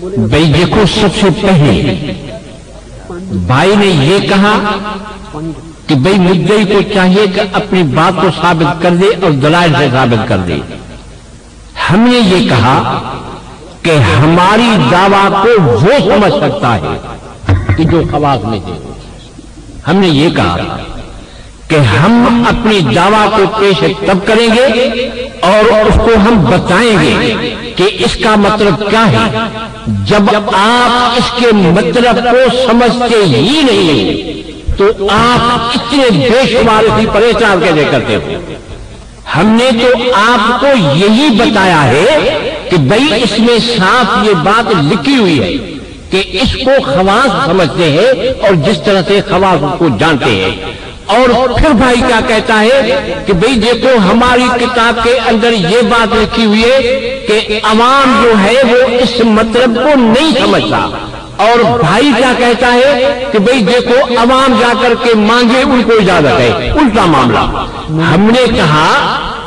بھائی دیکھو، سب سے پہلے بھائی نے یہ کہا کہ بھائی مدعی کو چاہیے کہ اپنی بات کو ثابت کر دے اور دلائل سے ثابت کر دے۔ ہم نے یہ کہا کہ ہماری دعویٰ کو وہ سمجھ سکتا ہے کہ جو خواص میں سے۔ ہم نے یہ کہا کہ ہم اپنی دعویٰ کو پیش تب کریں گے اور اس کو ہم بتائیں گے کہ اس کا مطلب کیا ہے جب آپ اس کے مطلب کو سمجھتے ہی نہیں تو آپ اتنے بے شمار اسی پر اعتراض کیسے کرتے ہو؟ ہم نے تو آپ کو یہی بتایا ہے کہ بھئی اس میں صاف یہ بات لکھی ہوئی ہے کہ اس کو خواص سمجھتے ہیں اور جس طرح سے خواص کو جانتے ہیں۔ اور پھر بھائی کیا کہتا ہے کہ بھئی دیکھو ہماری کتاب کے اندر یہ بات لکھی ہوئی ہے کہ عوام جو ہے وہ اس مطلب کو نہیں سمجھتا۔ اور بھائی کیا کہتا ہے کہ بھئی دیکھو عوام جا کر کے مانگے ان کو اجازت ہے، الٹا معاملہ۔ ہم نے کہا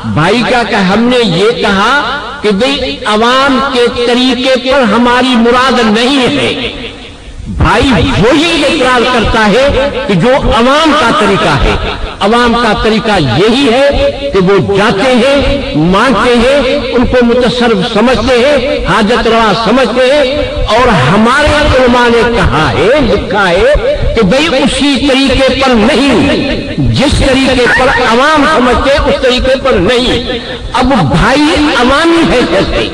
بھائی کیا کہ ہم نے یہ کہا کہ بھئی عوام کے طریقے پر ہماری مراد نہیں ہے۔ بھائی وہی اعتراض کرتا ہے کہ جو عوام کا طریقہ ہے، عوام کا طریقہ یہی ہے کہ وہ جاتے ہیں، مانگتے ہیں، ان کو متصرف سمجھتے ہیں، حاجت روا سمجھتے ہیں۔ اور ہمارے علماء نے کہا ہے، لکھا ہے کہ بھئی اسی طریقے پر نہیں، جس طریقے پر عوام سمجھتے اس طریقے پر نہیں۔ اب بھائی عوامی ہے کیسے؟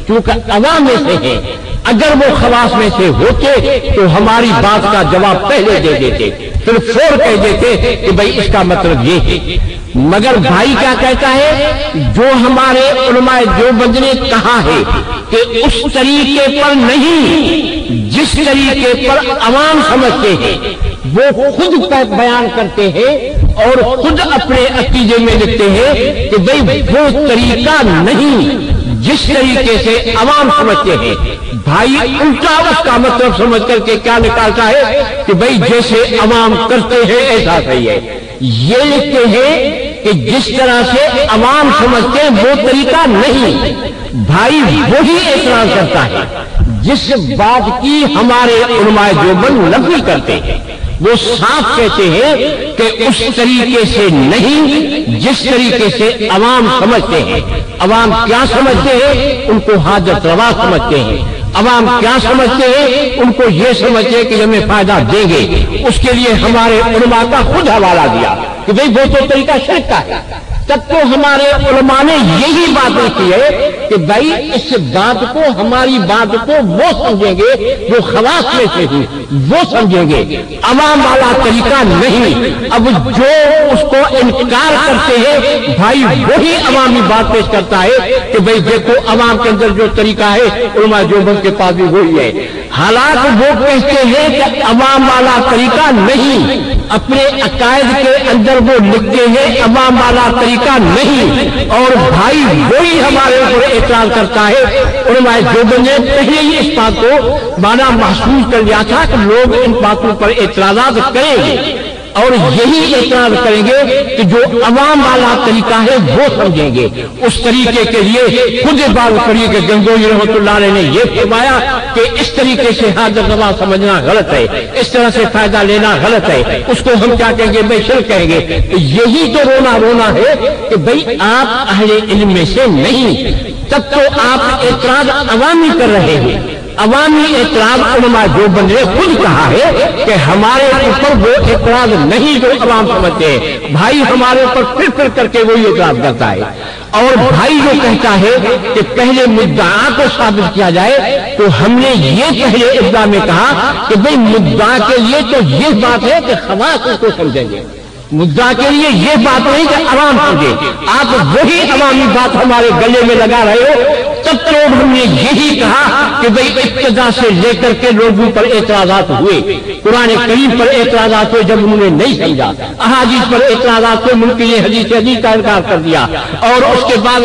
کیونکہ عوام میں سے ہے، اگر وہ خواص میں سے ہوتے تو ہماری بات کا جواب پہلے دے دیتے، پھر فور کہہ دیتے کہ بھئی اس کا مطلب یہ ہے۔ مگر بھائی کیا کہتا ہے جو ہمارے علماء دیوبند نے کہا ہے کہ اس طریقے پر نہیں، جس طریقے پر عوام سمجھتے ہیں وہ خود بیان کرتے ہیں اور خود اپنے عقیدے میں لکھتے ہیں کہ بھئی وہ طریقہ نہیں جس طریقے سے عوام سمجھتے ہیں۔ بھائی الٹا اس کا مطلب سمجھ کر کے کیا نکالتا ہے کہ بھئی جیسے عوام کرتے ہیں ایسا صحیح ہے۔ یہ لکھتے ہیں کہ جس طرح سے عوام سمجھتے ہیں وہ طریقہ نہیں۔ بھائی وہی اعتراض کرتا ہے جس بات کی ہمارے علماء دیوبند نفی کرتے ہیں۔ وہ صاف کہتے ہیں کہ اس طریقے سے نہیں جس طریقے سے عوام سمجھتے ہیں۔ عوام کیا سمجھتے ہیں؟ ان کو حاجت روا سمجھتے ہیں۔ عوام کیا سمجھتے ہیں؟ ان کو یہ سمجھتے ہیں کہ ہمیں فائدہ دیں گے۔ اس کے لیے ہمارے علماء کا خود حوالہ دیا کہ بھئی وہ تو طریقہ شرک کا ہے۔ تب تو ہمارے علماء نے یہی بات لکھی ہے کہ بھائی اس بات کو، ہماری بات کو وہ سمجھیں گے جو خواص میں سے ہی، وہ سمجھیں گے، عوام والا طریقہ نہیں۔ اب جو اس کو انکار کرتے ہیں بھائی وہی عوامی بات پیش کرتا ہے کہ بھئی دیکھو عوام کے اندر جو طریقہ ہے علماء دیوبند کے پاس بھی وہی ہے۔ حالانکہ وہ کہتے ہیں کہ عوام والا طریقہ نہیں، اپنے عقائد کے اندر وہ لکھتے ہیں عوام والا طریقہ نہیں۔ اور بھائی وہی ہمارے اوپر اعتراض کرتا ہے۔ علماء دیوبند نے پہلے ہی اس بات کو مانا محسوس کر لیا تھا کہ لوگ ان باتوں پر اعتراضات کریں گے اور یہی اعتراض کریں گے کہ جو عوام والا طریقہ ہے وہ سمجھیں گے۔ اس طریقے کے لیے خود بات کریے کہ گنگوئی رحمۃ اللہ علیہ نے یہ فرمایا کہ اس طریقے سے حاجت روا سمجھنا غلط ہے، اس طرح سے فائدہ لینا غلط ہے۔ اس کو ہم کیا کہیں گے؟ بھئی شرک کہیں گے۔ یہی تو رونا ہے کہ بھئی آپ اہل علم میں سے نہیں، تب تو آپ اعتراض عوامی کر رہے ہیں۔ عوامی اعتراض علماء دیوبند نے خود کہا ہے کہ ہمارے اوپر وہ اعتراض نہیں جو عوام سمجھتے ہیں۔ بھائی ہمارے اوپر پھر کر کے وہی اعتراض کرتا ہے۔ اور بھائی جو کہتا ہے کہ پہلے مدعا کو ثابت کیا جائے تو ہم نے یہ پہلے ابتدا میں کہا کہ بھئی مدعا کے لیے تو یہ بات ہے کہ خواص کو سمجھیں گے، مدعا کے لیے یہ بات نہیں کہ عوام سمجھے۔ آپ وہی عوامی بات ہمارے گلے میں لگا رہے ہو۔ تب تو ہم نے یہی کہا کہ بھئی ابتدا سے لے کر کے لوگوں پر اعتراضات ہوئے، قرآن کریم پر اعتراضات ہوئے جب انہوں نے نہیں سمجھا، احادیث پر اعتراضات ہوئے، منکر حدیث کا انکار کر دیا، اور اس کے بعد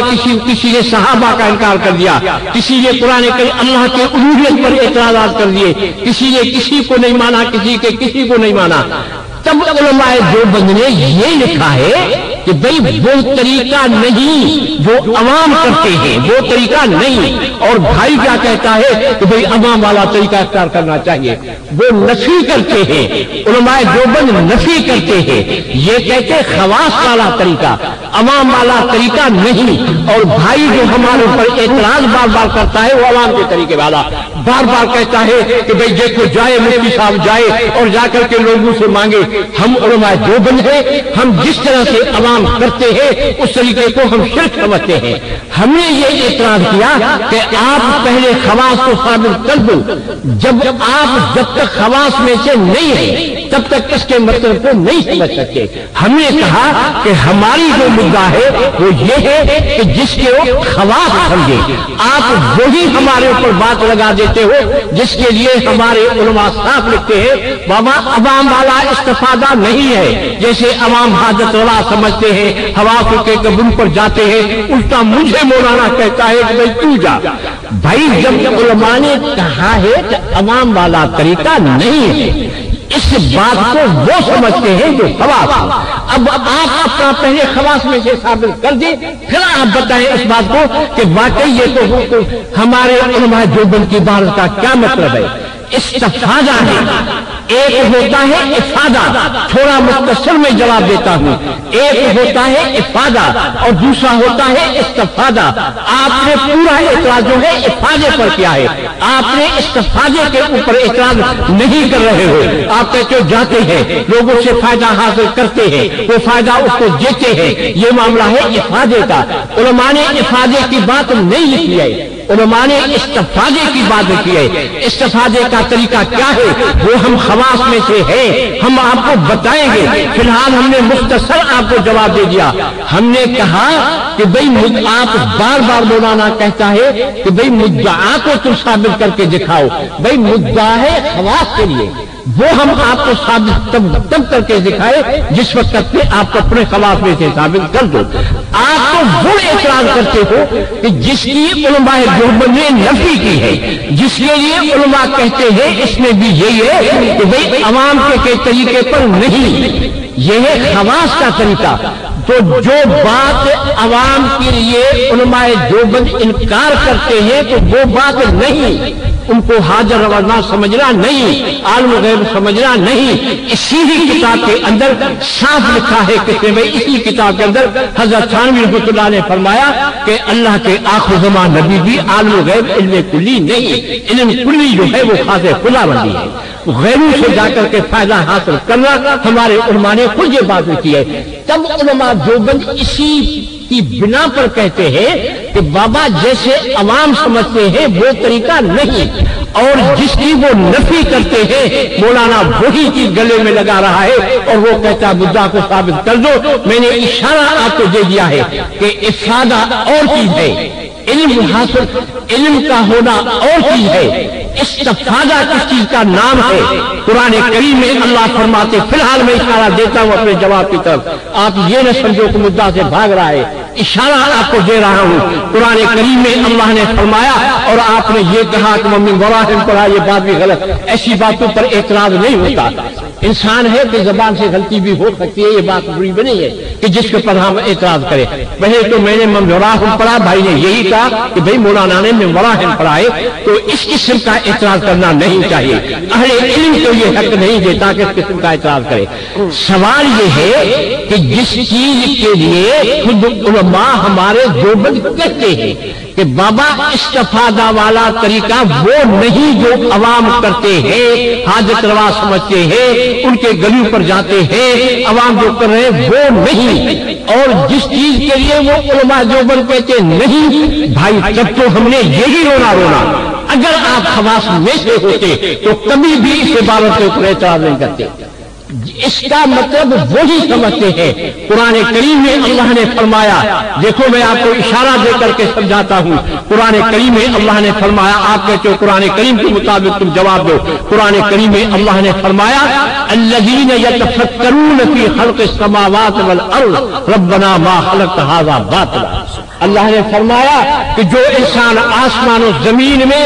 کسی نے صحابہ کا انکار کر دیا، کسی نے قرآن کریم اللہ کے الوہیت پر اعتراضات کر دیے، کسی نے کسی کو نہیں مانا، کسی کو نہیں مانا۔ تب علماء دیوبند نے یہ لکھا ہے کہ کہ بھئی وہ طریقہ نہیں جو عوام کرتے ہیں، وہ طریقہ نہیں۔ اور بھائی کیا کہتا ہے کہ بھئی عوام والا طریقہ اختیار کرنا چاہیے، وہ نفی کرتے ہیں، علماء دیوبند نفی کرتے ہیں، یہ کہتے ہیں خواص والا طریقہ، عوام والا طریقہ نہیں۔ اور بھائی جو ہمارے اوپر اعتراض بار بار کرتا ہے وہ عوام کے طریقے والا بار بار کہتا ہے کہ بھئی دیکھو جائے مفتی صاحب جائے اور جا کر کے لوگوں سے مانگے۔ ہم علماء دیوبند ہیں، ہم جس طرح سے عوام کرتے ہیں اس طریقے کو ہم شرک سمجھتے ہیں۔ ہم نے یہ اعتراض کیا کہ آپ پہلے خواص کو ثابت کر دو، جب تک خواص میں سے نہیں ہے تب تک اس کے مطلب کو نہیں سمجھ سکتے۔ ہم نے کہا کہ ہماری جو مدعا ہے وہ یہ ہے کہ جس کے وہ خواص سمجھے، آپ وہی ہمارے اوپر بات لگا دیتے ہو جس کے لیے ہمارے علماء صاف لکھتے ہیں بابا عوام والا استفادہ نہیں ہے، جیسے عوام حاجت والا سمجھتے ہیں، ہوا کے قبول پر جاتے ہیں، الٹا مجھے مولانا کہتا ہے کہ بھائی تو جا۔ بھائی جب علماء نے کہا ہے کہ عوام والا طریقہ نہیں ہے، اس بات کو وہ سمجھتے ہیں جو خواص۔ اب آپ اپنا پہلے خواص میں سے ثابت کر دیں، پھر آپ بتائیں اس بات کو کہ واقعی یہ تو ہمارے علماء دیوبند کی بات کا کیا مطلب ہے۔ استفادہ ہے، ایک ہوتا ہے افادہ، تھوڑا مختصر میں جواب دیتا ہوں، ایک ہوتا ہے افادہ اور دوسرا ہوتا ہے استفادہ۔ آپ نے پورا اعتراض جو ہے افادے پر کیا ہے، آپ نے استفادے کے اوپر اعتراض نہیں کر رہے ہو۔ آپ کہتے ہو جاتے ہیں لوگوں سے فائدہ حاصل کرتے ہیں، وہ فائدہ اس کو دیتے ہیں، یہ معاملہ ہے افادے کا۔ علماء نے افادے کی بات نہیں لکھی ہے، علماء نے استفادے کی بات کی ہے۔ استفادے کا طریقہ کیا ہے وہ ہم خواص میں سے ہے، ہم آپ کو بتائیں گے۔ فی الحال ہم نے مختصر آپ کو جواب دے دیا۔ ہم نے کہا کہ بھئی آپ بار بار مولانا کہتا ہے کہ بھئی مدعا کو تم ثابت کر کے دکھاؤ۔ بھئی مدعا ہے خواص کے لیے، وہ ہم آپ کو ثابت تب کر کے دکھائے جس وقت تک کہ آپ اپنے خواص میں سے ثابت کر دو۔ آپ تو وہ اعتراض کرتے ہو کہ جس کی علماء دیوبند نے نفی کی ہے، جس کے لیے علماء کہتے ہیں اس میں بھی یہی ہے کہ بھئی عوام کے طریقے پر نہیں، یہ ہے خواص کا طریقہ۔ تو جو بات عوام کے لیے علماء دیوبند انکار کرتے ہیں تو وہ بات نہیں، ان کو حاضر روانہ سمجھنا نہیں، عالم غیب سمجھنا نہیں۔ اسی ہی کتاب کے اندر صاف لکھا ہے کہ بھئی اسی کتاب کے اندر حضرت تھانوی رحمۃ اللہ نے فرمایا کہ اللہ کے آخر زمان نبی بھی عالم غیب علم کلی نہیں، علم کلی جو ہے وہ خاص خدا بندی ہے۔ غیروں سے جا کر کے فائدہ حاصل کرنا ہمارے علماء نے خود یہ بات لکھی ہے۔ تب علماء دیوبند اسی کی بنا پر کہتے ہیں کہ بابا جیسے عوام سمجھتے ہیں وہ طریقہ نہیں، اور جس کی وہ نفی کرتے ہیں مولانا وہی چیز گلے میں لگا رہا ہے اور وہ کہتا مدعا کو ثابت کر دو۔ میں نے اشارہ آپ کو دے دیا ہے کہ افادہ اور چیز ہے، علم حاصل علم کا ہونا اور چیز ہے، استفادہ کس چیز کا نام ہے۔ قرآن کریم میں اللہ فرماتے، فی الحال میں اشارہ دیتا ہوں اپنے جواب کی طرف، آپ یہ نہ سمجھو کہ مدعا سے بھاگ رہا ہے، اشارہ آپ کو دے رہا ہوں۔ قرآن کریم میں اللہ نے فرمایا اور آپ نے یہ کہا کہ ممی وراہم پڑھا، یہ بات بھی غلط، ایسی باتوں پر اعتراض نہیں ہوتا۔ انسان ہے کہ زبان سے غلطی بھی ہو سکتی ہے، یہ بات بری بھی نہیں ہے کہ جس کے پر ہم اعتراض کریں۔ پہلے تو میں نے مم وراہم پڑھا، بھائی نے یہی کہا کہ بھائی مولانا نے مم وراہم پڑھا ہے، تو اس قسم کا اعتراض کرنا نہیں چاہیے۔ اہل علم کو یہ حق نہیں دیتا کہ اس قسم کا اعتراض کرے۔ سوال یہ ہے کہ جس چیز کے لیے خود علماء ہمارے دیوبند کہتے ہیں کہ بابا استفادہ والا طریقہ وہ نہیں جو عوام کرتے ہیں، حاجت روا سمجھتے ہیں، ان کے گلیوں پر جاتے ہیں، عوام جو کر رہے ہیں وہ نہیں، اور جس چیز کے لیے وہ علماء دیوبند کہتے نہیں، بھائی تب تو ہم نے یہی رونا۔ اگر آپ خواص میں سے ہوتے تو کبھی بھی اس عبارت کے اوپر اعتراض نہیں کرتے۔ اس کا مطلب وہی سمجھتے ہیں۔ قرآن کریم میں اللہ نے فرمایا، دیکھو میں آپ کو اشارہ دے کر کے سمجھاتا ہوں، قرآن کریم میں اللہ نے فرمایا، آپ کہتے ہو قرآن کریم کے مطابق تم جواب دو۔ قرآن کریم میں اللہ نے فرمایا الذین یتفکرون فی خلق السماوات والارض ربنا ما خلقت ھذا باطلا۔ اللہ نے فرمایا کہ جو انسان آسمان و زمین میں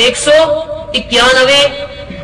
191।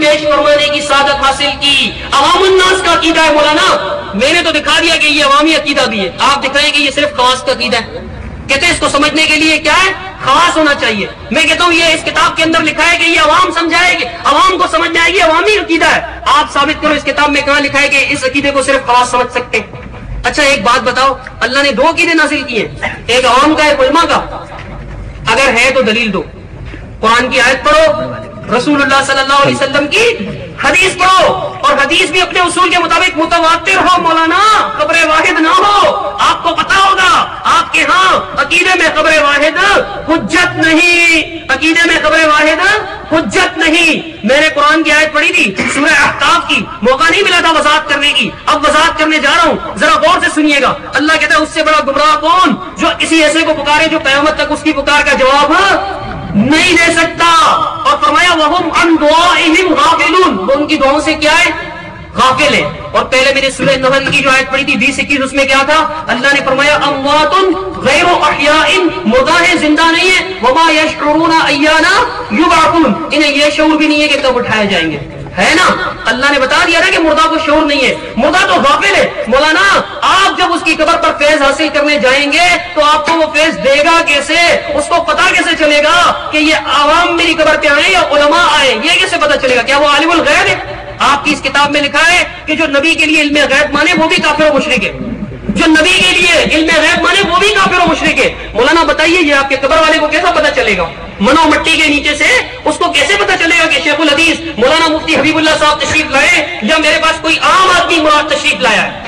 پیش فرمانے کی سعادت حاصل کی. عوام الناس کا عقیدہ ہے مولانا. میں نے تو دکھا دیا کہ یہ عوامی عقیدہ بھی ہے, آپ دکھائیں کہ یہ صرف خواص کا عقیدہ ہے. کہتے ہیں اس کو سمجھنے کے لیے کیا ہے, خاص ہونا چاہیے. میں کہتا ہوں یہ اس کتاب کے اندر لکھا ہے کہ یہ عوام سمجھائے گی, عوام کو سمجھ جائے گی, عوامی عقیدہ ہے. آپ ثابت کرو اس کتاب میں کہاں لکھا ہے کہ اس عقیدے کو صرف خاص سمجھ سکتے ہیں. اچھا ایک بات بتاؤ, اللہ نے 2 عقیدے نازل کیے, ایک عوام کا ایک علماء کا. اگر ہے تو دلیل دو. قرآن کی آیت پڑھو, رسول اللہ صلی اللہ علیہ وسلم کی حدیث پڑھو, اور حدیث بھی اپنے اصول کے مطابق متواتر ہو مولانا, خبر واحد نہ ہو. آپ کو پتا ہوگا آپ کے ہاں عقیدے میں خبر واحد حجت نہیں, عقیدے میں خبر واحد حجت نہیں. میں نے قرآن کی آیت پڑھی تھی سورہ احقاف کی, موقع نہیں ملا تھا وضاحت کرنے کی, اب وضاحت کرنے جا رہا ہوں, ذرا غور سے سنیے گا. اللہ کہتا ہے اس سے بڑا گمراہ کون جو کسی ایسے کو پکارے جو قیامت تک اس کی پکار کا جواب نہیں دے سکتا. اور فرمایا وَهُمْ عَنْ دُعَائِهِمْ غَافِلُونَ, وہ ان کی دعاؤں سے کیا ہے, غافل ہے. اور پہلے میں نے سورہ نحل کی جو آیت پڑھی تھی 20-21, اس میں کیا تھا, اللہ نے فرمایا اموات غیر احیاء, مردہ ہیں زندہ نہیں ہے, وما یشعرون ایانا یبعثون, انہیں یہ شعور بھی نہیں ہے کہ کب اٹھائے جائیں گے. ہے نا, اللہ نے بتا دیا نا کہ مردہ کو شعور نہیں ہے, مردہ تو غافل ہے. مولانا آپ جب اس کی قبر پر فیض حاصل کرنے جائیں گے تو آپ کو وہ فیض دے گا کیسے, اس کو پتا کیسے چلے گا کہ یہ عوام میری قبر پہ آئے یا علماء آئے, یہ کیسے پتا چلے گا؟ کیا وہ عالم الغیب ہے؟ آپ کی اس کتاب میں لکھا ہے کہ جو نبی کے لیے علم غیب مانے وہ بھی کافر و مشرک ہے, جو نبی کے لیے علم غیب مانے وہ بھی کافر و مشرک ہے. مولانا بتائیے یہ آپ کے قبر والے کو کیسا پتا چلے گا؟ منو مٹی کے نیچے سے اس کو کیسے پتا چلے گا کہ شیخ الحدیث مولانا مفتی حبیب اللہ صاحب تشریف لائے یا میرے پاس کوئی عام آدمی مراد تشریف لایا ہے؟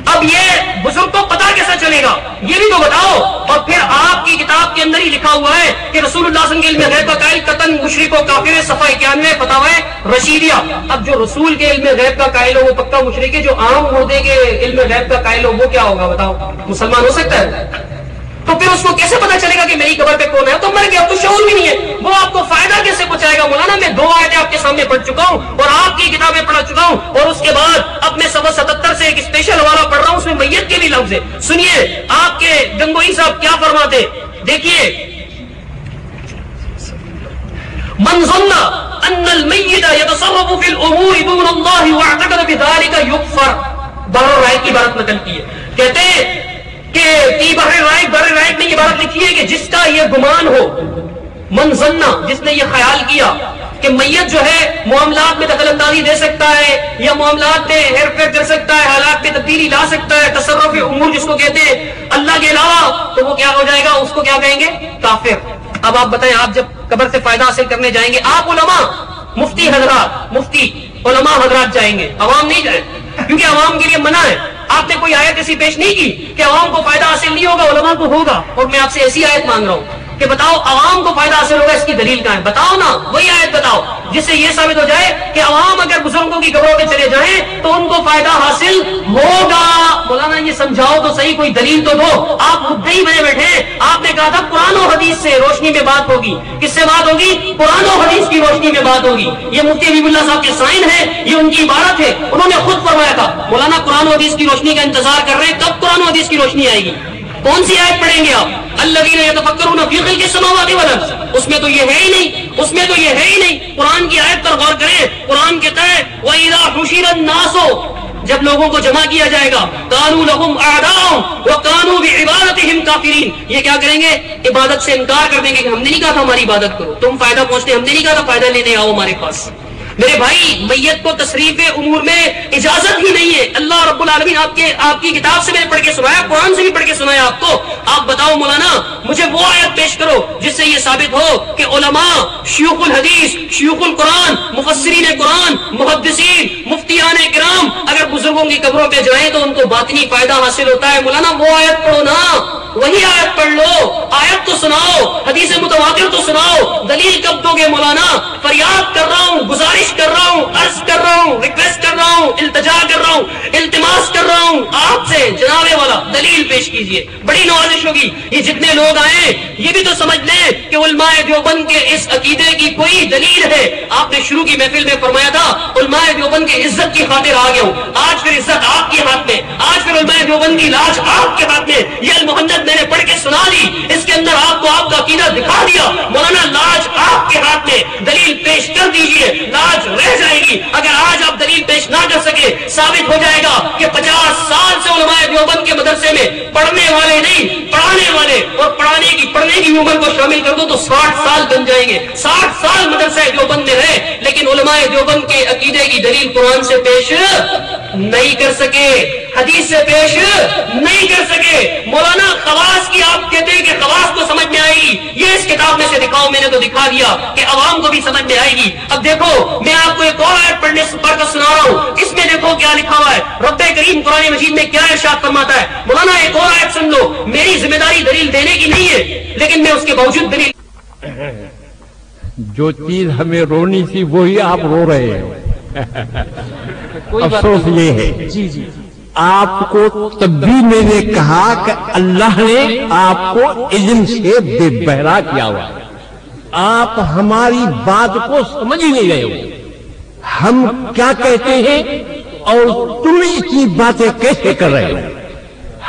اب یہ بزرگ کو پتا کیسا چلے گا, یہ بھی تو بتاؤ. اور پھر آپ کی کتاب کے اندر ہی لکھا ہوا ہے کہ رسول اللہ صلی اللہ علیہ وسلم کے علم غیب کا قائل قطن مشرک و کافر, صفحہ 91 فتاوی رشیدیہ. اب جو رسول کے علم غیب کا قائل ہو وہ پکا مشرک ہے, جو عام مردے کے علم غیب کا قائل ہو وہ کیا ہوگا بتاؤ, مسلمان ہو سکتا ہے؟ تو پھر اس کو کیسے پتا چلے گا کہ میری قبر پہ کون ہے؟ تو مر گیا, تو شعور بھی نہیں ہے, وہ آپ کو فائدہ کیسے پہنچائے گا؟ مولانا میں 2 آیتیں آپ کے سامنے پڑھ چکا ہوں اور آپ کی کتابیں پڑھا چکا ہوں, اور اس کے بعد اب میں 77 سے ایک اسپیشل حوالہ پڑھ رہا ہوں, اس میں میت کے بھی لفظ ہے. سنیے آپ کے گنگوئی صاحب کیا فرماتے, دیکھیے من ظن ان المیت یتصرف فی الامور دون اللہ واعتقد بذلک یکفر. بہر رائق کی عبارت نقل کی ہے, کہتے ہیں کہ بحر رائق نے یہ بات لکھی ہے کہ جس کا یہ گمان ہو, من ظنہ, جس نے یہ خیال کیا کہ میت جو ہے معاملات میں دخل اندازی دے سکتا ہے یا معاملات میں ہیر پھیر کر سکتا ہے, حالات میں تبدیلی لا سکتا ہے, تصرف امور جس کو کہتے ہیں اللہ کے علاوہ, تو وہ کیا ہو جائے گا, اس کو کیا کہیں گے, کافر. اب آپ بتائیں, آپ جب قبر سے فائدہ حاصل کرنے جائیں گے, آپ علماء مفتی حضرات, مفتی علماء حضرات جائیں گے, عوام نہیں جائیں, کیونکہ عوام کے لیے منع ہے. آپ نے کوئی آیت ایسی پیش نہیں کی کہ عوام کو فائدہ حاصل نہیں ہوگا, علماء کو ہوگا. اور میں آپ سے ایسی آیت مانگ رہا ہوں کہ بتاؤ عوام کو فائدہ حاصل ہوگا, اس کی دلیل کہاں ہے؟ بتاؤ نا, وہی آیت بتاؤ جس سے یہ ثابت ہو جائے کہ عوام اگر بزرگوں کی قبروں پہ چلے جائیں تو ان کو فائدہ حاصل ہوگا. مولانا یہ سمجھاؤ تو صحیح, کوئی دلیل تو دو. آپ خود ہی بنے بیٹھے, آپ نے کہا تھا قرآن و حدیث سے روشنی میں بات ہوگی. کس سے بات ہوگی؟ قرآن و حدیث کی روشنی میں بات ہوگی. یہ مفتی حبیب اللہ صاحب کے سائن ہے, یہ ان کی عبارت ہے, انہوں نے خود فرمایا تھا. مولانا قرآن و حدیث کی روشنی کا انتظار کر رہے ہیں, کب قرآن و حدیث کی روشنی آئے گی؟ کون سی آیت پڑھیں گے آپ؟ الذین یتفکرون فی خلق السماوات والارض, اس میں تو یہ ہے ہی نہیں, اس میں تو یہ ہے ہی نہیں. قرآن کی آیت پر غور کریں, قرآن کہتا ہے وَإِذَا حُشِرَ النَّاسُ, جب لوگوں کو جمع کیا جائے گا, كَانُوا لَهُمْ أَعْدَاءً وَكَانُوا بِعِبَادَتِهِمْ كَافِرِينَ, یہ کیا کریں گے؟ عبادت سے انکار کر دیں گے کہ ہم نے نہیں کہا تھا ہماری عبادت کرو, تم فائدہ پہنچتے, ہم نے نہیں کہا تھا فائدہ لینے آؤ ہمارے پاس. میرے بھائی میت کو تصریف امور میں اجازت ہی نہیں ہے. اللہ رب العالمین آپ کی کتاب سے میں نے پڑھ کے سنایا, قرآن سے بھی پڑھ کے سنایا آپ کو. آپ بتاؤ مولانا, مجھے وہ آیت پیش کرو جس سے یہ ثابت ہو کہ علماء, شیوخ الحدیث, شیوخ القرآن, مفسرین قرآن, محدثین, مفتیان کرام اگر بزرگوں کی قبروں پہ جائیں تو ان کو باطنی فائدہ حاصل ہوتا ہے. مولانا وہ آیت پڑھو نا, وہی آیت پڑھ لو, آیت تو سناؤ, حدیث متواتر تو سناؤ. دلیل کب دو گے مولانا؟ فریاد کر رہا ہوں, گزارش کر رہا ہوں, عرض کر رہا ہوں, ریکویسٹ کر رہا ہوں, التجا کر رہا ہوں, التماس کر رہا ہوں آپ سے جناب والا, دلیل پیش کیجئے. بڑی نوازش ہوگی. یہ جتنے لوگ آئے یہ بھی تو سمجھ لیں کہ علماء دیوبند کے اس عقیدے کی کوئی دلیل ہے. آپ نے شروع کی محفل میں فرمایا تھا علماء دیوبند کی عزت کی خاطر آ گیا ہوں. آج پھر عزت آپ کے ہاتھ میں, آج پھر علماء دیوبند کی لاج آپ کے ہاتھ میں. یہ المحنت میں نے پڑھ کے سنا لی, اس کے اندر آپ کو آپ کا عقیدہ دکھا دیا. مولانا لاج آپ کے ہاتھ میں, دلیل پیش کر دیجئے. لاج رہ جائے گی. اگر آج آپ دلیل پیش نہ کر سکے ثابت ہو جائے گا کہ 50 سال سے علماء دیوبند کے مدرسے میں پڑھنے والے نہیں پڑھانے والے, اور پڑھنے کی عمر کو شامل کر دو تو 60 سال بن جائیں گے. 60 سال مدرسہ دیوبند میں رہے لیکن علماء دیوبند کے عقیدے کی دلیل قرآن سے پیش نہیں کر سکے, حدیث سے پیش نہیں کر سکے. مولانا خواص کی آپ کہتے ہیں کہ خواص کو سمجھ میں آئے گی, یہ اس کتاب میں سے دکھاؤ. میں نے تو دکھا دیا کہ عوام کو بھی سمجھ میں آئے گی. اب دیکھو میں آپ کو ایک اور آیت پڑھ کر سنا رہا ہوں, اس میں دیکھو کیا لکھا ہوا ہے. رب کریم قرآن مجید میں کیا ارشاد فرماتا ہے. مولانا ایک اور آیت سن لو. میری ذمہ داری دلیل دینے کی نہیں ہے لیکن میں اس کے باوجود دلیل. جو چیز ہمیں رونی تھی وہی آپ رو رہے ہیں. افسوس یہ ہے جی جی آپ کو تب بھی میں نے کہا کہ اللہ نے آپ کو علم سے بے بہرا کیا ہوا. آپ ہماری بات کو سمجھ ہی نہیں رہے ہو. ہم کیا کہتے ہیں اور تم اتنی باتیں کیسے کر رہے ہو.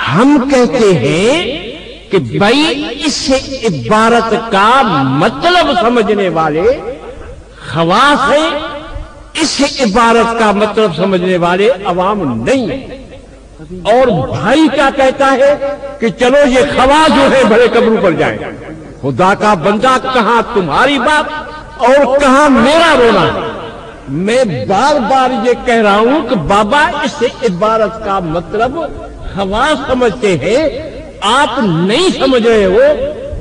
ہم کہتے ہیں کہ بھائی اس عبارت کا مطلب سمجھنے والے خواص ہیں, اس عبارت کا مطلب سمجھنے والے عوام نہیں ہیں. اور بھائی کیا کہتا ہے کہ چلو یہ خواص جو ہے بڑے قبروں پر جائیں. خدا کا بندہ کہاں تمہاری بات اور کہاں میرا رونا ہے. میں بار بار یہ کہہ رہا ہوں کہ بابا اس عبارت کا مطلب خواص سمجھتے ہیں, آپ نہیں سمجھ رہے ہو.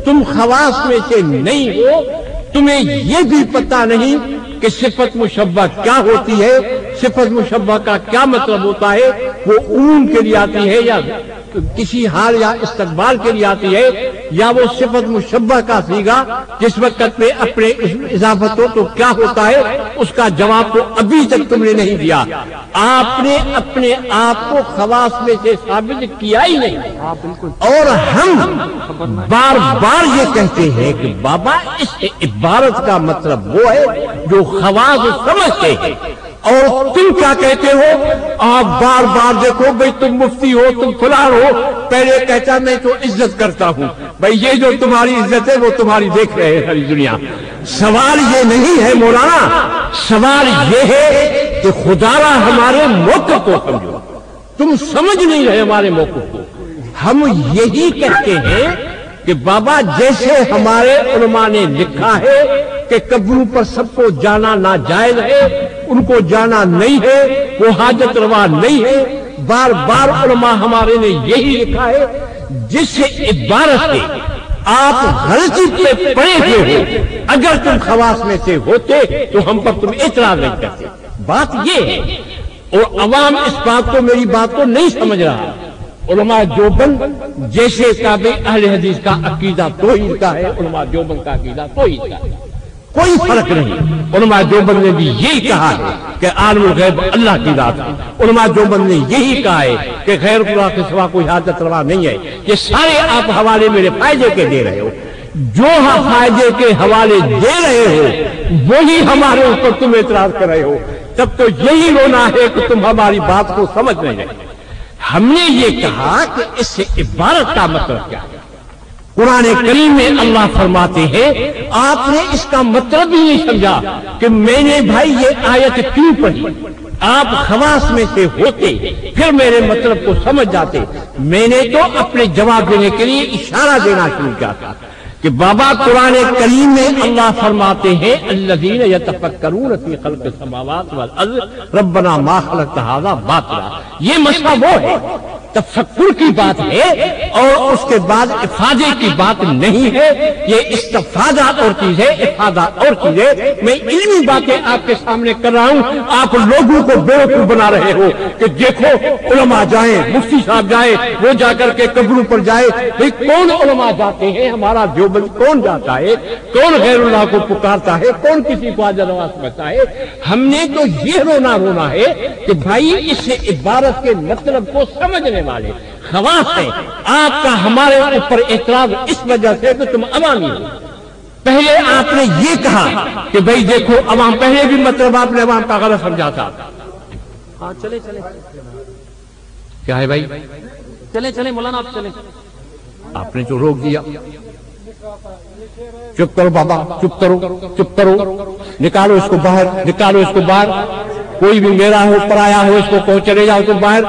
تم خواص میں سے نہیں ہو, تمہیں یہ بھی پتا نہیں کہ صفت مشبہ کیا ہوتی ہے. صفت مشبہ کا کیا مطلب ہوتا ہے. وہ عموم کے لیے آتی ہے یا کسی حال یا استقبال کے لیے آتی ہے, یا وہ صفت مشبہ کا صیغہ جس وقت میں اپنے اضافت ہو تو کیا ہوتا ہے, اس کا جواب تو ابھی تک تم نے نہیں دیا. آپ نے اپنے آپ کو خواص میں سے ثابت کیا ہی نہیں. اور ہم بار بار یہ کہتے ہیں کہ بابا اس عبارت کا مطلب وہ ہے جو خواص سمجھتے ہیں. اور تم کیا کہتے ہو, آپ بار بار دیکھو بھئی تم مفتی ہو, تم فلان ہو. پہلے کہتا میں تو عزت کرتا ہوں. بھئی یہ جو تمہاری عزت ہے وہ تمہاری دیکھ رہے ہیں ساری دنیا. سوال یہ نہیں ہے مولانا, سوال یہ ہے کہ خدا را ہمارے موقف کو سمجھو. تم سمجھ نہیں رہے ہمارے موقف کو. ہم یہی کہتے ہیں کہ بابا جیسے ہمارے علماء نے لکھا ہے کہ قبروں پر سب کو جانا ناجائز ہے, ان کو جانا نہیں ہے, وہ حاجت روا نہیں ہے. بار بار علماء ہمارے نے یہی لکھا ہے. جس عبارت سے آپ غلطی پہ پڑے ہوئے ہو, اگر تم خواص میں سے ہوتے تو ہم پر تم اعتراض نہیں کرتے. بات یہ ہے, اور عوام اس بات کو, میری بات کو نہیں سمجھ رہا. علماء دیوبند جیسے تابع اہل حدیث کا عقیدہ توحید کا ہے, علماء دیوبند کا عقیدہ توحید کا ہے, کوئی فرق نہیں. علماء دیوبند نے بھی یہی کہا ہے کہ عالم الغیب اللہ کی ذات ہے. علماء دیوبند نے یہی کہا ہے کہ غیر اللہ کے سوا کوئی حاجت روا نہیں ہے. یہ سارے آپ حوالے میرے فائدے کے دے رہے ہو. جو فائدے کے حوالے دے رہے ہو وہی ہمارے اوپر تم اعتراض کر رہے ہو. تب تو یہی رونا ہے کہ تم ہماری بات کو سمجھ نہیں رہے. ہم نے یہ کہا کہ اس سے عبارت کا مطلب کیا ہے. قرآن کریم میں اللہ فرماتے ہیں آپ نے اس کا مطلب ہی نہیں سمجھا کہ میں نے بھائی یہ آیت کیوں پڑھی. آپ خواص میں سے ہوتے پھر میرے مطلب کو سمجھ جاتے. میں نے تو اپنے جواب دینے کے لیے اشارہ دینا شروع کیا تھا کہ بابا قرآن کریم میں اللہ فرماتے ہیں الذین یتفکرون فی خلق السماوات والارض ربنا ما خلقت ھذا باطلا. یہ مسئلہ وہ ہے, تفکر کی بات ہے اور اس کے بعد افادے کی بات نہیں ہے. یہ استفادہ اور چیز ہے, افادہ اور چیز ہے. میں علمی باتیں آپ کے سامنے کر رہا ہوں, آپ لوگوں کو بیوقوف بنا رہے ہو کہ دیکھو علماء جائیں, مفتی صاحب جائیں, وہ جا کر کے قبروں پر جائے. بھئی کون علماء جاتے ہیں, ہمارا دیوبند کون جاتا ہے, کون غیر اللہ کو پکارتا ہے, کون کسی کو حاجت روا سمجھتا ہے. ہم نے تو یہ رونا ہے کہ بھائی اس عبارت کے مطلب کو سمجھنے والے, خواص ہے آپ کا ہمارے اوپر اعتراض اس وجہ سے کہ تم عوامی ہو. پہلے آپ نے یہ کہا کہ بھئی دیکھو عوام، پہلے بھی مطلب آپ نے عوام کا غلط سمجھا تھا. ہاں چلے چلے کیا ہے بھائی؟ چلے چلے مولانا آپ چلے. آپ نے جو روک دیا. چپ کرو بابا، چپ کرو، چپ کرو، نکالو اس کو باہر، نکالو اس کو باہر. کوئی بھی میرا ہو پرایا ہو اس کو کہو چلے جاؤ تم باہر،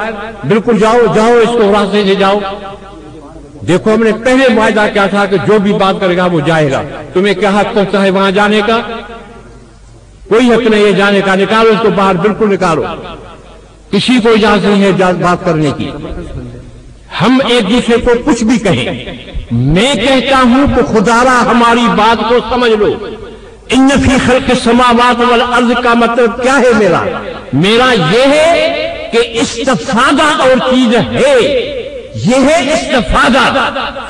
بالکل جاؤ جاؤ، اس کو راستے سے جاؤ. دیکھو ہم نے پہلے معاہدہ کیا تھا کہ جو بھی بات کرے گا وہ جائے گا. تمہیں کیا حق پہنچتا ہے وہاں جانے کا؟ کوئی حق نہیں ہے جانے کا. نکالو اس کو باہر، بالکل نکالو. کسی کو اجازت نہیں ہے بات کرنے کی. ہم ایک دوسرے کو کچھ بھی کہیں، میں کہتا ہوں کہ خدا را ہماری بات کو سمجھ لو. ان فی خلق السماوات والارض کا مطلب کیا ہے؟ میرا یہ ہے کہ استفادہ اور چیز ہے، یہ ہے استفادہ.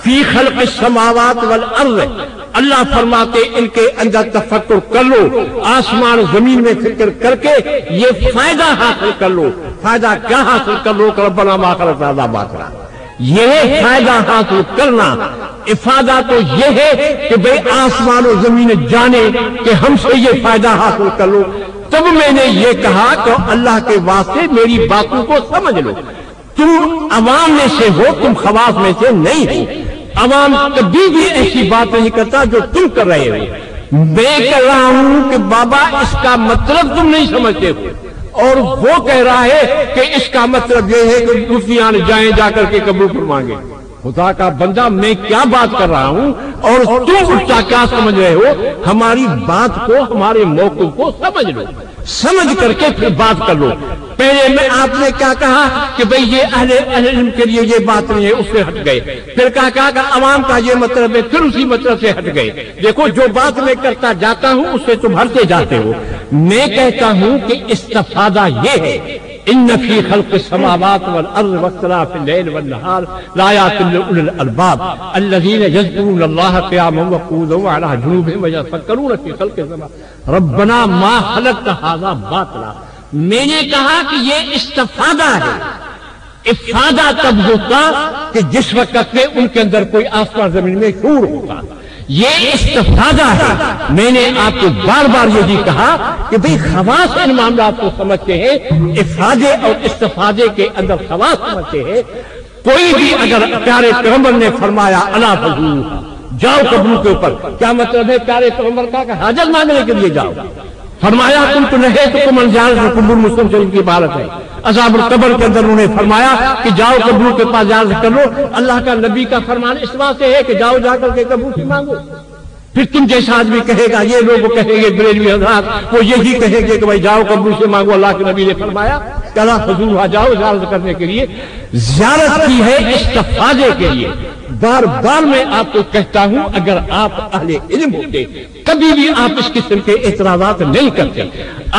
فی خلق السماوات والارض، اللہ فرماتے ان کے اندر تفکر کر لو، آسمان زمین میں فکر کر کے یہ فائدہ حاصل کر لو. فائدہ کیا حاصل کر لو؟ کہ ربنا ما خلقت هذا باطلا. یہ فائدہ حاصل کرنا. افادہ تو یہ ہے کہ بھئی آسمان و زمین جانے کہ ہم سے یہ فائدہ حاصل کر لو. تب میں نے یہ کہا کہ اللہ کے واسطے میری باتوں کو سمجھ لو. تم عوام میں سے ہو، تم خواص میں سے نہیں ہو. عوام کبھی بھی ایسی بات نہیں کرتا جو تم کر رہے ہو. میں کہہ رہا ہوں کہ بابا اس کا مطلب تم نہیں سمجھتے ہو، اور وہ کہہ رہا ہے کہ اس کا مطلب یہ ہے کہ مفتیان جائیں جا کر کے قبول فرمائیں گے. خدا کا بندہ میں کیا بات کر رہا ہوں اور تم اس کا کیا سمجھ رہے ہو؟ ہماری بات کو، ہمارے موقف کو سمجھ لو، سمجھ کر کے پھر بات کر لو. پہلے میں آپ نے کیا کہا کہ بھئی یہ اہل علم کے لیے یہ بات نہیں ہے، اس سے ہٹ گئے. پھر کہا کہ عوام کا یہ مطلب ہے، پھر اسی مطلب سے ہٹ گئے. دیکھو جو بات میں کرتا جاتا ہوں اس سے تم ہٹتے جاتے ہو. میں کہتا ہوں کہ استفادہ یہ ہے ان فی خلق السماوات والارض واختلاف اللیل والنہار لآیات لأولی الالباب الذین یذکرون اللہ قیاما وقعودا وعلی جنوبہم ویتفکرون فی خلق السماوات ربنا ما خلقت ھذا باطلا. میں نے کہا کہ یہ استفادہ ہے. افادہ تب ہوتا کہ جس وقت میں ان کے اندر کوئی آسمان زمین میں شعور ہوتا. یہ استفادہ ہے. میں نے آپ کو بار بار یہ بھی کہا کہ بھئی خواص ان معاملات کو سمجھتے ہیں، افادے اور استفادے کے اندر خواص سمجھتے ہیں. کوئی بھی اگر پیارے پیغمبر نے فرمایا الا فضول، جاؤ قبروں کے اوپر، کیا مطلب ہے پیارے پیغمبر کا کہ حاجت مانگنے کے لیے جاؤ؟ فرمایا تم تو نہیں تو کم انجان قبور مسلم شریف کی عبارت ہے. عذاب القبر کے اندر انہوں نے فرمایا کہ جاؤ قبروں کے پاس زیارت کر لو. اللہ کا نبی کا فرمان اس بات سے ہے کہ جاؤ جا کر کے قبر سے مانگو. پھر تم جیسا آدمی کہے گا، یہ لوگ کہیں گے بریلوی حضرات، وہ یہی کہیں گے کہ بھائی جاؤ قبر سے مانگو. اللہ کے نبی نے فرمایا کہ اللہ فضول وہاں جاؤ زیارت کرنے کے لیے. زیارت کی ہے استفادے کے لیے. بار بار میں آپ کو کہتا ہوں اگر آپ اہل علم ہوتے کبھی بھی آپ اس قسم کے اعتراضات نہیں کرتے.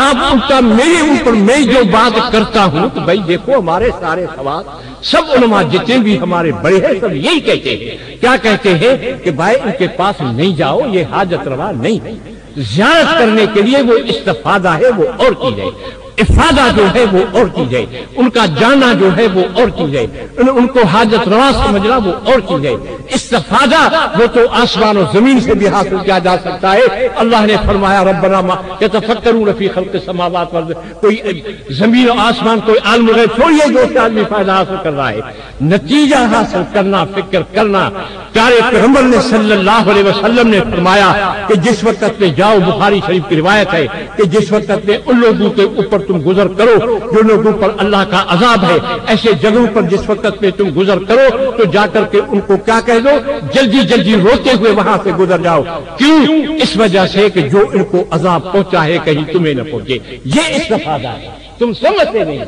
آپ الٹا میرے اوپر میں جو بات کرتا ہوں کہ بھائی دیکھو ہمارے سارے سوال سب علماء جتنے بھی ہمارے بڑے ہیں سب یہی کہتے ہیں. کیا کہتے ہیں کہ بھائی ان کے پاس نہیں جاؤ، یہ حاجت روا نہیں ہے. زیارت کرنے کے لیے وہ استفادہ ہے، وہ اور چیز ہے. افادہ جو ہے وہ اور چیز ہے. ان کا جانا جو ہے وہ اور چیز ہے. ان کو حاجت روا سمجھنا وہ اور چیز ہے. استفادہ وہ تو آسمان و زمین سے بھی حاصل کیا جا سکتا ہے. اللہ نے فرمایا ربنا ما یتفکرون فی خلق السماوات والارض. کوئی زمین و آسمان کوئی عالم غیب چھوڑیے جو سے آدمی فائدہ حاصل کر رہا ہے. نتیجہ حاصل کرنا، فکر کرنا. پیارے پیغمبر نے صلی اللہ علیہ وسلم نے فرمایا کہ جس وقت میں جاؤ، بخاری شریف کی روایت ہے کہ جس وقت میں ان لوگوں کے اوپر تم گزر کرو جو لوگوں پر اللہ کا عذاب ہے، ایسے جگہوں پر جس وقت میں تم گزر کرو تو جا کر کے ان کو کیا کہہ دو، جلدی جلدی روتے ہوئے وہاں سے گزر جاؤ. کیوں؟ اس وجہ سے کہ جو ان کو عذاب پہنچا ہے کہیں تمہیں نہ پہنچے. یہ استفادہ ہے. تم سمجھتے نہیں.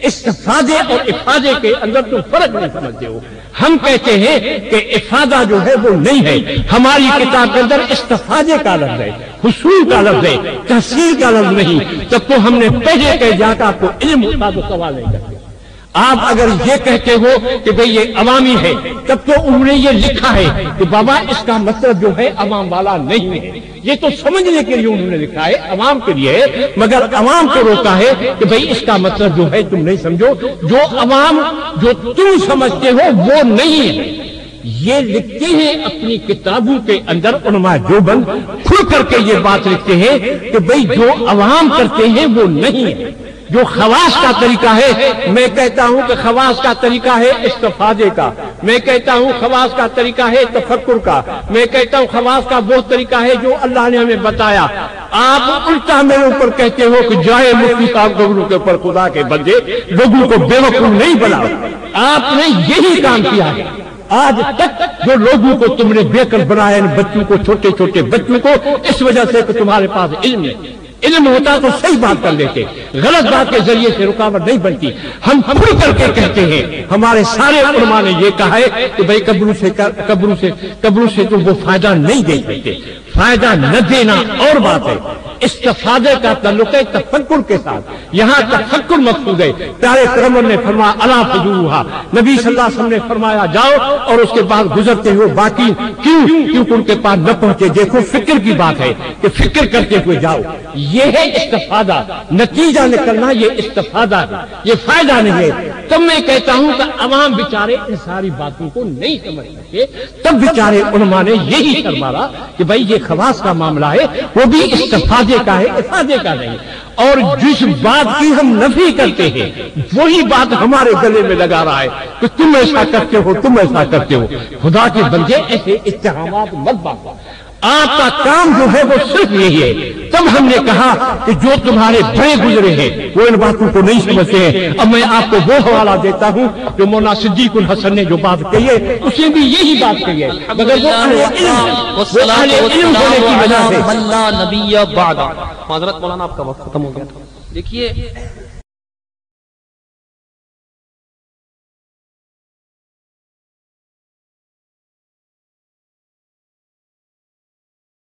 استفادے اور افادے کے اندر تم فرق نہیں سمجھتے ہو. ہم کہتے ہیں کہ افادہ جو ہے وہ نہیں ہے. ہماری کتاب کے اندر استفادے کا لفظ ہے، حصول کا لفظ ہے، تحصیل کا لفظ نہیں. تب تو ہم نے پہلے کہہ دیا کہ آپ کو علم ہوتا تو سوال نہیں کرتے. آپ اگر یہ کہتے ہو کہ بھئی یہ عوامی ہے تب تو انہوں نے یہ لکھا ہے کہ بابا اس کا مطلب جو ہے عوام والا نہیں ہے. یہ تو سمجھنے کے لیے انہوں نے لکھا ہے، عوام کے لیے، مگر عوام کو روکا ہے کہ بھئی اس کا مطلب جو ہے تم نہیں سمجھو، جو عوام جو تم سمجھتے ہو وہ نہیں ہے۔ یہ لکھتے ہیں اپنی کتابوں کے اندر علماء دیوبند، کھل کر کے یہ بات لکھتے ہیں کہ بھئی جو عوام کرتے ہیں وہ نہیں ہے۔ جو خواص کا طریقہ ہے، میں کہتا ہوں کہ خواص کا طریقہ ہے استفادے کا، میں کہتا ہوں خواص کا طریقہ ہے تفکر کا، میں کہتا ہوں خواص کا وہ طریقہ ہے جو اللہ نے ہمیں بتایا۔ آپ الٹا میرے اوپر کہتے ہو کہ جائے مفتی صاحب گبروں کے اوپر خدا کے بندے لوگوں کو بے وقوف نہیں بناؤ۔ آپ نے یہی کام کیا ہے آج تک، جو لوگوں کو تم نے بے کل بنایا، ان بچوں کو، چھوٹے چھوٹے بچوں کو، اس وجہ سے کہ تمہارے پاس علم نہیں۔ علم ہوتا تو صحیح بات کر لیتے، غلط بات کے ذریعے سے رکاوٹ نہیں بنتی۔ ہم کھل کر کے کہتے ہیں، ہمارے سارے علماء نے یہ کہا ہے کہ بھئی قبروں سے تو وہ فائدہ نہیں دے سکتے۔ فائدہ نہ دینا اور بات ہے، استفادے کا تعلق ہے تفکر کے ساتھ، یہاں تفکر مقصود ہے۔ پیارے پیغمبر نے فرمایا الا فجوہا، نبی صلی اللہ علیہ وسلم نے فرمایا جاؤ، اور اس کے بعد گزرتے ہوئے باقی کیونکہ ان کے پاس نہ پہنچے۔ دیکھو فکر کی بات ہے کہ فکر کرتے ہوئے جاؤ، یہ ہے استفادہ، نتیجہ نکلنا یہ استفادہ ہے، یہ فائدہ نہیں ہے۔ تب میں کہتا ہوں کہ عوام بیچارے ان ساری باتوں کو نہیں سمجھ سکے، تب بیچارے علماء نے یہی فرمایا کہ بھائی یہ خواص کا معاملہ ہے، وہ بھی استفادے کا ہے، افادے کا نہیں۔ اور جس بات کی ہم نفی کرتے ہیں وہی بات ہمارے گلے میں لگا رہا ہے کہ تم ایسا کرتے ہو، تم ایسا کرتے ہو۔ خدا کے بندے ایسے اتہامات مت باندھو، آپ کا کام جو ہے وہ صرف یہی ہے۔ تب ہم نے کہا کہ جو تمہارے بڑے گزرے ہیں وہ ان باتوں کو نہیں سمجھتے ہیں۔ اب میں آپ کو وہ حوالہ دیتا ہوں جو مولانا صدیق الحسن نے جو بات کہی ہے، اس نے بھی یہی بات کہی ہے، مگر وہ اہل علم ہونے کی وجہ سے۔ حضرت مولانا آپ کا وقت ختم ہو گیا۔ دیکھیے